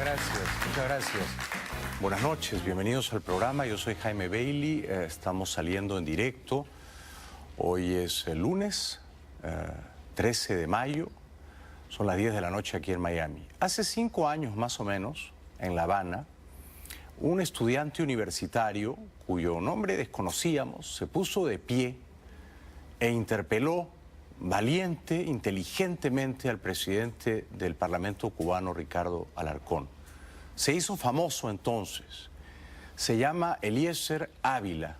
gracias, muchas gracias. Buenas noches, bienvenidos al programa. Yo soy Jaime Bailey, estamos saliendo en directo. Hoy es el lunes, 13 de mayo, son las 10 de la noche aquí en Miami. Hace 5 años más o menos, en La Habana, un estudiante universitario, cuyo nombre desconocíamos, se puso de pie e interpeló valiente, inteligentemente al presidente del Parlamento cubano, Ricardo Alarcón. Se hizo famoso entonces. Se llama Eliezer Ávila.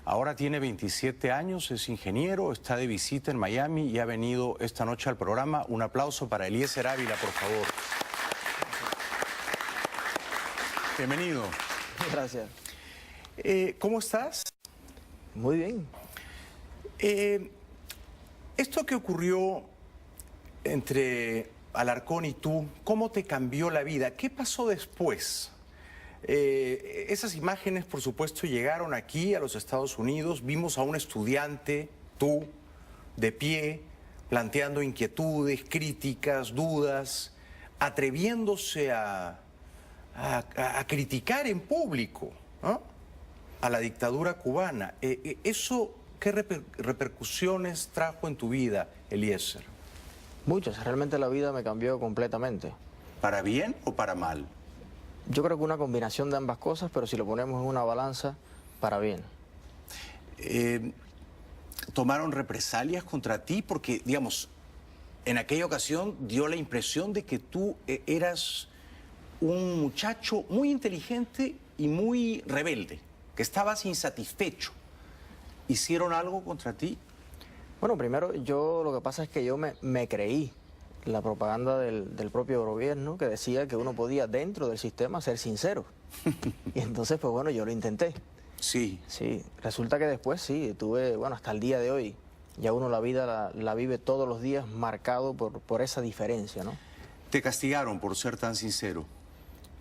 Ahora tiene 27 años, es ingeniero, está de visita en Miami y ha venido esta noche al programa. Un aplauso para Eliezer Ávila, por favor. Bienvenido. Gracias. ¿Cómo estás? Muy bien. Esto que ocurrió entre Alarcón y tú, ¿cómo te cambió la vida? ¿Qué pasó después? Esas imágenes, por supuesto, llegaron aquí a los Estados Unidos. Vimos a un estudiante, tú, de pie, planteando inquietudes, críticas, dudas, atreviéndose a criticar en público, ¿no?, a la dictadura cubana. ¿Eso qué repercusiones trajo en tu vida, Eliezer? Muchas. Realmente la vida me cambió completamente. ¿Para bien o para mal? Yo creo que una combinación de ambas cosas, pero si lo ponemos en una balanza, para bien. ¿Tomaron represalias contra ti? Porque, digamos, en aquella ocasión dio la impresión de que tú eras un muchacho muy inteligente y muy rebelde, que estabas insatisfecho. ¿Hicieron algo contra ti? Bueno, primero, lo que pasa es que yo me creí la propaganda del propio gobierno que decía que uno podía dentro del sistema ser sincero. Y entonces, pues bueno, yo lo intenté. Sí. Sí, resulta que después sí, bueno, hasta el día de hoy, ya uno la vida la vive todos los días marcado por esa diferencia, ¿no? ¿Te castigaron por ser tan sincero?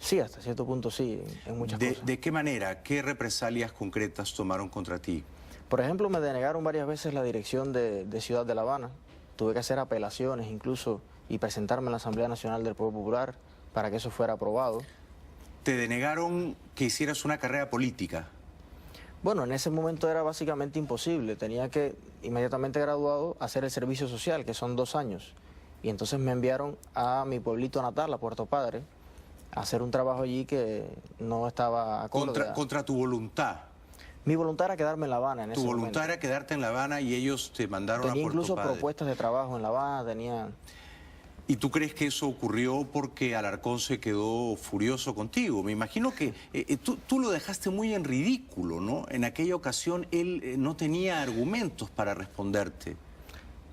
Sí, hasta cierto punto sí, en muchas cosas. ¿De qué manera? ¿Qué represalias concretas tomaron contra ti? Por ejemplo, me denegaron varias veces la dirección de Ciudad de La Habana. Tuve que hacer apelaciones incluso y presentarme en la Asamblea Nacional del Pueblo Popular para que eso fuera aprobado. ¿Te denegaron que hicieras una carrera política? Bueno, en ese momento era básicamente imposible. Tenía que, inmediatamente graduado, hacer el servicio social, que son 2 años. Y entonces me enviaron a mi pueblito natal, a Puerto Padre, a hacer un trabajo allí que no estaba acorde. Contra tu voluntad. Mi voluntad era quedarme en La Habana en ese momento. Tu voluntad era quedarte en La Habana y ellos te mandaron a Puerto Padre. Tenía incluso propuestas de trabajo en La Habana, tenía... ¿Y tú crees que eso ocurrió porque Alarcón se quedó furioso contigo? Me imagino que tú lo dejaste muy en ridículo, ¿no? En aquella ocasión él no tenía argumentos para responderte.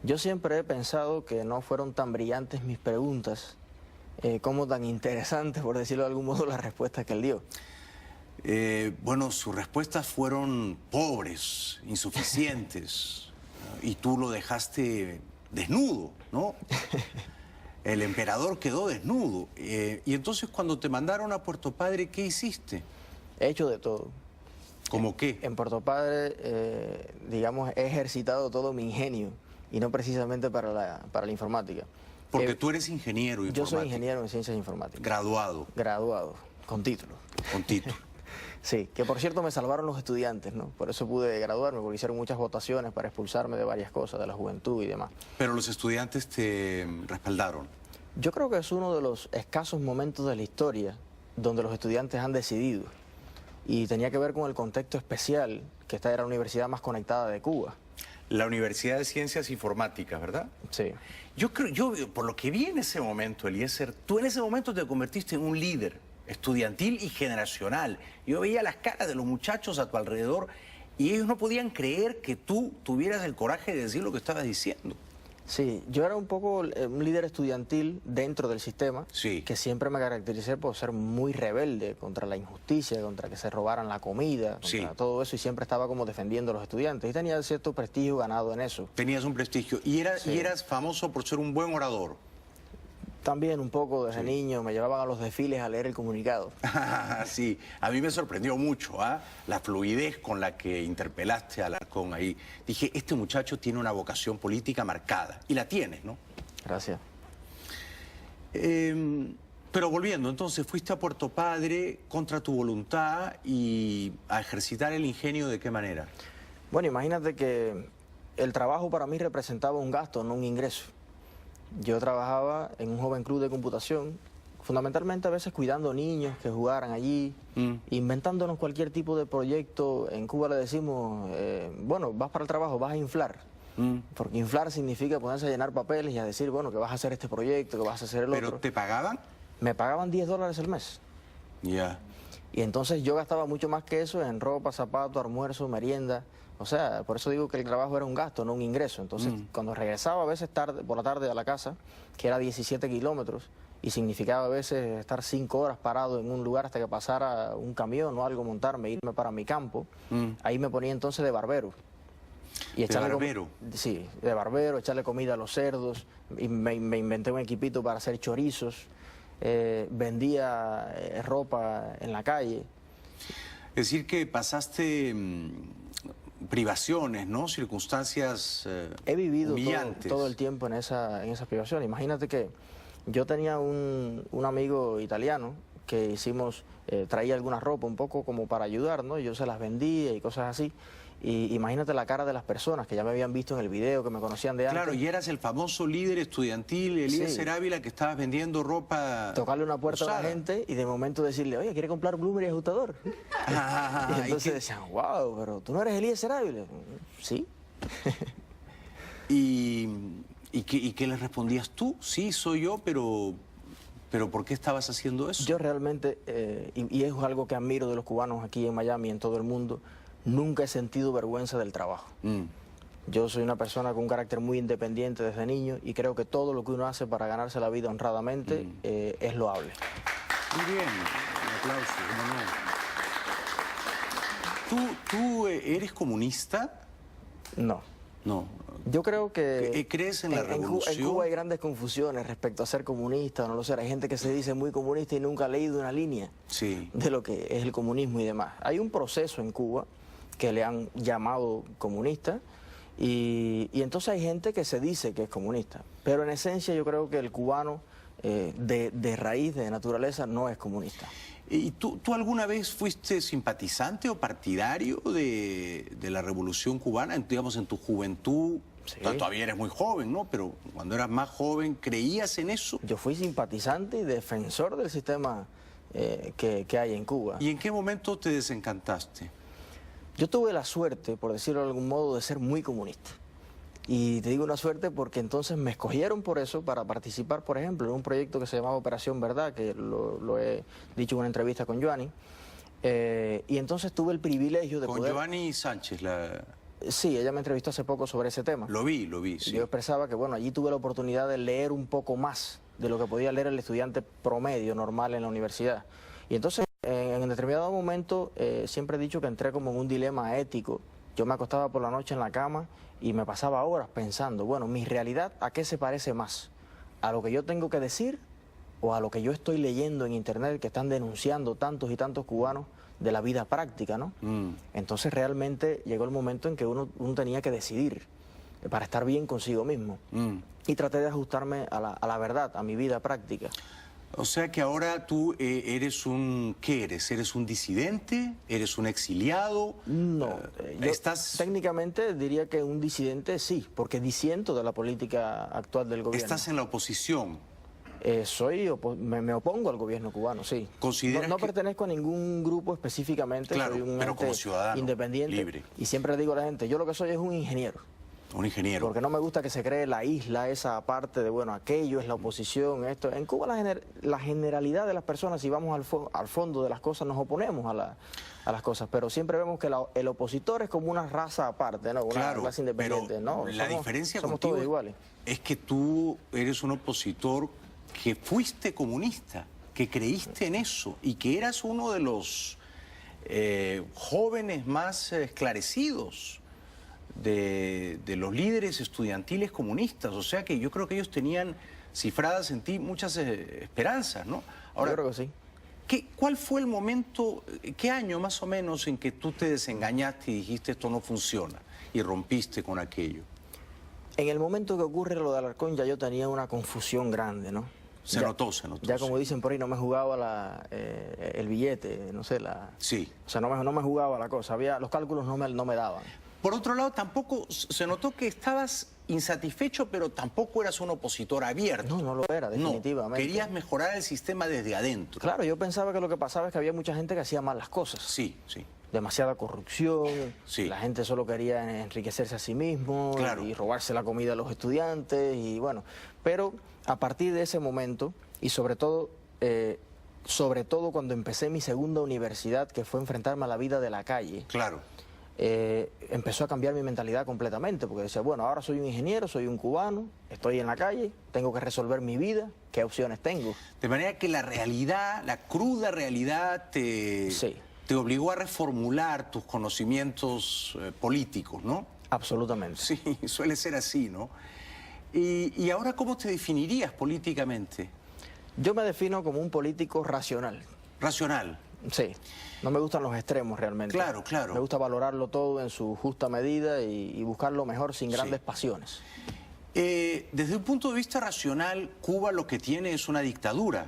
Yo siempre he pensado que no fueron tan brillantes mis preguntas como tan interesantes, por decirlo de algún modo, las respuestas que él dio. Bueno, sus respuestas fueron pobres, insuficientes, y tú lo dejaste desnudo, ¿no? El emperador quedó desnudo. Y entonces cuando te mandaron a Puerto Padre, ¿qué hiciste? He hecho de todo. ¿Cómo qué? En Puerto Padre, digamos, he ejercitado todo mi ingenio, y no precisamente para la informática. Porque tú eres ingeniero informático. Yo soy ingeniero en ciencias informáticas. Graduado. Graduado, con título. Con título. Sí, que por cierto me salvaron los estudiantes, ¿no? Por eso pude graduarme, porque hicieron muchas votaciones para expulsarme de varias cosas, de la juventud y demás. Pero los estudiantes te respaldaron. Yo creo que es uno de los escasos momentos de la historia donde los estudiantes han decidido. Y tenía que ver con el contexto especial, que esta era la universidad más conectada de Cuba. La Universidad de Ciencias Informáticas, ¿verdad? Sí. Yo por lo que vi en ese momento, Eliezer, tú en ese momento te convertiste en un líder estudiantil y generacional. Yo veía las caras de los muchachos a tu alrededor y ellos no podían creer que tú tuvieras el coraje de decir lo que estabas diciendo. Sí, yo era un poco un líder estudiantil dentro del sistema, sí, que siempre me caractericé por ser muy rebelde contra la injusticia, contra que se robaran la comida, contra todo eso, y siempre estaba como defendiendo a los estudiantes. Y tenía cierto prestigio ganado en eso. Tenías un prestigio. Y eras famoso por ser un buen orador. También un poco desde niño me llevaban a los desfiles a leer el comunicado. Sí, a mí me sorprendió mucho la fluidez con la que interpelaste a Alarcón ahí. Dije, este muchacho tiene una vocación política marcada, y la tienes, ¿no? Gracias. Pero volviendo, entonces fuiste a Puerto Padre contra tu voluntad y a ejercitar el ingenio, ¿de qué manera? Bueno, imagínate que el trabajo para mí representaba un gasto, no un ingreso. Yo trabajaba en un joven club de computación, fundamentalmente a veces cuidando niños que jugaran allí, inventándonos cualquier tipo de proyecto. En Cuba le decimos, bueno, vas para el trabajo, vas a inflar. Porque inflar significa ponerse a llenar papeles y a decir, bueno, que vas a hacer este proyecto, que vas a hacer el otro. ¿Pero te pagaban? Me pagaban $10 al mes. Ya. Y entonces yo gastaba mucho más que eso en ropa, zapatos, almuerzo, merienda. O sea, por eso digo que el trabajo era un gasto, no un ingreso. Entonces, cuando regresaba a veces tarde, por la tarde a la casa, que era 17 kilómetros, y significaba a veces estar 5 horas parado en un lugar hasta que pasara un camión o algo, montarme, irme para mi campo, ahí me ponía entonces de barbero. Y ¿De barbero? Sí, de barbero, echarle comida a los cerdos, y me inventé un equipito para hacer chorizos, vendía ropa en la calle. Es decir, que pasaste privaciones, ¿no? Circunstancias He vivido humillantes. todo el tiempo en esa privación. Imagínate que yo tenía un amigo italiano que traía alguna ropa un poco como para ayudar, ¿no? Yo se las vendía y cosas así. Y imagínate la cara de las personas que ya me habían visto en el video, que me conocían de antes. Claro, y eras el famoso líder estudiantil, Eliezer Sí. Ávila, que estabas vendiendo ropa Tocarle una puerta a usada. la gente y de momento decirle, oye, ¿quiere comprar Bloomer y ajustador? Y entonces decían, wow, pero tú no eres Eliezer Ávila. Sí. ¿Y qué le respondías tú? Sí, soy yo, pero ¿por qué estabas haciendo eso? Yo realmente, y es algo que admiro de los cubanos aquí en Miami y en todo el mundo, nunca he sentido vergüenza del trabajo. Yo soy una persona con un carácter muy independiente desde niño y creo que todo lo que uno hace para ganarse la vida honradamente es loable. Muy bien, un aplauso, ¿cómo no? ¿Tú eres comunista? No. No. Yo creo que... ¿Crees en la revolución? En Cuba hay grandes confusiones respecto a ser comunista o no lo sé. Hay gente que se dice muy comunista y nunca ha leído una línea de lo que es el comunismo y demás. Hay un proceso en Cuba que le han llamado comunista y entonces hay gente que se dice que es comunista. Pero en esencia yo creo que el cubano de raíz, de naturaleza, no es comunista. ¿Y tú alguna vez fuiste simpatizante o partidario de la Revolución Cubana, digamos, en tu juventud? Sí. Todavía eres muy joven, ¿no? Pero cuando eras más joven, ¿creías en eso? Yo fui simpatizante y defensor del sistema que hay en Cuba. ¿Y en qué momento te desencantaste? Yo tuve la suerte, por decirlo de algún modo, de ser muy comunista. Y te digo una suerte porque entonces me escogieron por eso para participar, por ejemplo, en un proyecto que se llamaba Operación Verdad, que lo he dicho en una entrevista con Joanny. Y entonces tuve el privilegio de Con poder... Joanny Sánchez, Sí, ella me entrevistó hace poco sobre ese tema. Lo vi, sí. Yo expresaba que, bueno, allí tuve la oportunidad de leer un poco más de lo que podía leer el estudiante promedio normal en la universidad. Y entonces, en determinado momento, siempre he dicho que entré como en un dilema ético. Yo me acostaba por la noche en la cama y me pasaba horas pensando, bueno, mi realidad, ¿a qué se parece más? ¿A lo que yo tengo que decir o a lo que yo estoy leyendo en internet que están denunciando tantos y tantos cubanos de la vida práctica, ¿no? Entonces realmente llegó el momento en que uno tenía que decidir para estar bien consigo mismo. Y traté de ajustarme a la verdad, a mi vida práctica. O sea que ahora tú eres ¿qué eres? ¿Eres un disidente? ¿Eres un exiliado? No, yo técnicamente diría que un disidente sí, porque disiento de la política actual del gobierno. ¿Estás en la oposición? Me opongo al gobierno cubano, sí. ¿Consideras no que... pertenezco a ningún grupo específicamente, Claro, soy un pero como ciudadano, independiente. libre. Y siempre le digo a la gente, yo lo que soy es un ingeniero. Un ingeniero. Porque no me gusta que se cree la isla, esa parte de, bueno, aquello es la oposición, esto. En Cuba la generalidad de las personas, si vamos al fondo de las cosas, nos oponemos a las cosas. Pero siempre vemos que el opositor es como una raza aparte, ¿no? Una clase independiente. Pero no, la diferencia somos contigo todos iguales. Es que tú eres un opositor que fuiste comunista, que creíste en eso y que eras uno de los jóvenes más esclarecidos de los líderes estudiantiles comunistas. O sea que yo creo que ellos tenían cifradas en ti muchas esperanzas, ¿no? Ahora, yo creo que sí. ¿Cuál fue el momento, qué año más o menos en que tú te desengañaste y dijiste esto no funciona y rompiste con aquello? En el momento que ocurre lo de Alarcón ya yo tenía una confusión grande, ¿no? Se notó, se notó. Ya como dicen por ahí, no me jugaba el billete, no sé, Sí. O sea, no me jugaba la cosa, los cálculos no me daban. Por otro lado, tampoco se notó que estabas insatisfecho, pero tampoco eras un opositor abierto. No lo era, definitivamente. No, querías mejorar el sistema desde adentro. Claro, yo pensaba que lo que pasaba es que había mucha gente que hacía mal las cosas. Sí, sí. Demasiada corrupción, Sí. La gente solo quería enriquecerse a sí mismo, Claro. y robarse la comida a los estudiantes, y bueno. Pero a partir de ese momento, y sobre todo cuando empecé mi segunda universidad, que fue enfrentarme a la vida de la calle, Claro. empezó a cambiar mi mentalidad completamente, porque decía, bueno, ahora soy un ingeniero, soy un cubano, estoy en la calle, tengo que resolver mi vida, ¿qué opciones tengo? De manera que la realidad, la cruda realidad Sí. te obligó a reformular tus conocimientos políticos, ¿no? Absolutamente. Sí, suele ser así, ¿no? ¿Y ahora cómo te definirías políticamente? Yo me defino como un político racional. Racional. Sí, no me gustan los extremos realmente. Claro, claro. Me gusta valorarlo todo en su justa medida y buscar lo mejor sin grandes Sí. pasiones. Desde un punto de vista racional, Cuba lo que tiene es una dictadura,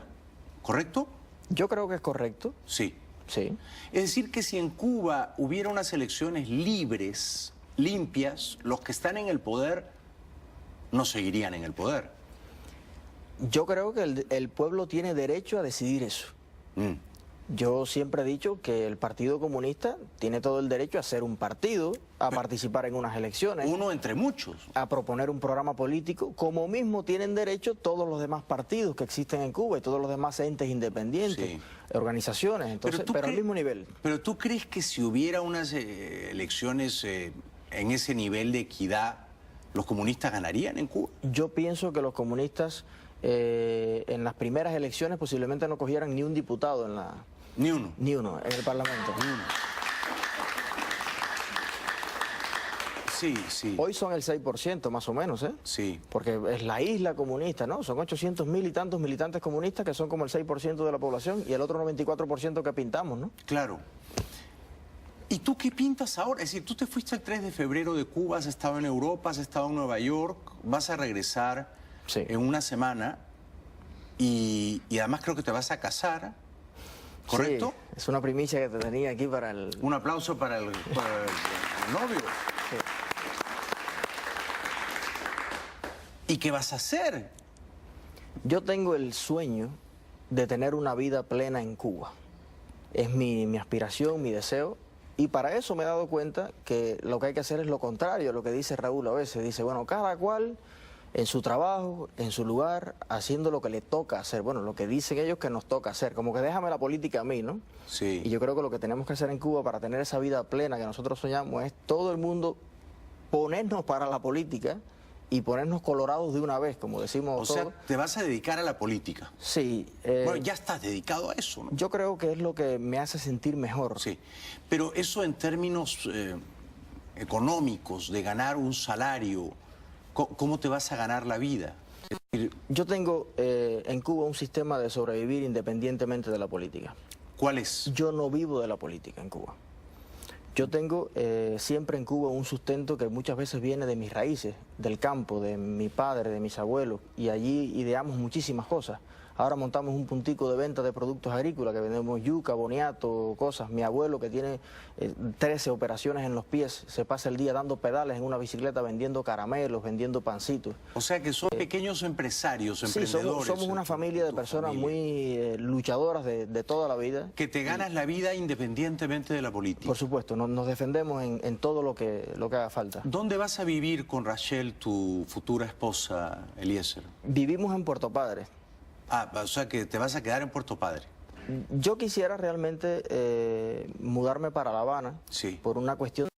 ¿correcto? Yo creo que es correcto, Sí. sí. Es decir, que si en Cuba hubiera unas elecciones libres, limpias, los que están en el poder no seguirían en el poder. Yo creo que el pueblo tiene derecho a decidir eso. Mm. Yo siempre he dicho que el Partido Comunista tiene todo el derecho a ser un partido, a participar en unas elecciones, Uno entre muchos. a proponer un programa político, como mismo tienen derecho todos los demás partidos que existen en Cuba y todos los demás entes independientes, Sí. organizaciones, entonces, pero al mismo nivel. Pero ¿tú crees que si hubiera unas elecciones en ese nivel de equidad, los comunistas ganarían en Cuba? Yo pienso que los comunistas en las primeras elecciones posiblemente no cogieran ni un diputado Ni uno. ni uno en el Parlamento. Ni uno. Sí, sí. Hoy son el 6% más o menos, ¿eh? Sí. Porque es la isla comunista, ¿no? Son 800.000 y tantos militantes comunistas que son como el 6% de la población y el otro 94% que pintamos, ¿no? Claro. ¿Y tú qué pintas ahora? Es decir, tú te fuiste el 3 de febrero de Cuba, has estado en Europa, has estado en Nueva York, vas a regresar Sí. en una semana y además creo que te vas a casar, ¿correcto? Sí, es una primicia que te tenía aquí para el... Un aplauso para el novio. Sí. ¿Y qué vas a hacer? Yo tengo el sueño de tener una vida plena en Cuba. Es mi aspiración, mi deseo. Y para eso me he dado cuenta que lo que hay que hacer es lo contrario a lo que dice Raúl a veces. Dice, bueno, cada cual en su trabajo, en su lugar, haciendo lo que le toca hacer. Bueno, lo que dicen ellos que nos toca hacer. Como que déjame la política a mí, ¿no? Sí. Y yo creo que lo que tenemos que hacer en Cuba para tener esa vida plena que nosotros soñamos es todo el mundo ponernos para la política y ponernos colorados de una vez, como decimos O sea, todos. te vas a dedicar a la política. Sí. Bueno, ya estás dedicado a eso, ¿no? Yo creo que es lo que me hace sentir mejor. Sí. Pero eso en términos económicos, de ganar un salario, ¿cómo te vas a ganar la vida? Es decir, Yo tengo en Cuba un sistema de sobrevivir independientemente de la política. ¿cuál es? Yo no vivo de la política en Cuba. Yo tengo siempre en Cuba un sustento que muchas veces viene de mis raíces, del campo, de mi padre, de mis abuelos, y allí ideamos muchísimas cosas. Ahora montamos un puntico de venta de productos agrícolas, que vendemos yuca, boniato, cosas. Mi abuelo, que tiene 13 operaciones en los pies, se pasa el día dando pedales en una bicicleta, vendiendo caramelos, vendiendo pancitos. O sea que son pequeños empresarios, Sí, emprendedores. somos una familia de tu personas familia. muy luchadoras de toda la vida. Que te ganas la vida independientemente de la política. Por supuesto, nos defendemos en todo lo que haga falta. ¿Dónde vas a vivir con Rachel, tu futura esposa, Eliezer? Vivimos en Puerto Padre. Ah, o sea que te vas a quedar en Puerto Padre. Yo quisiera realmente mudarme para La Habana Sí. por una cuestión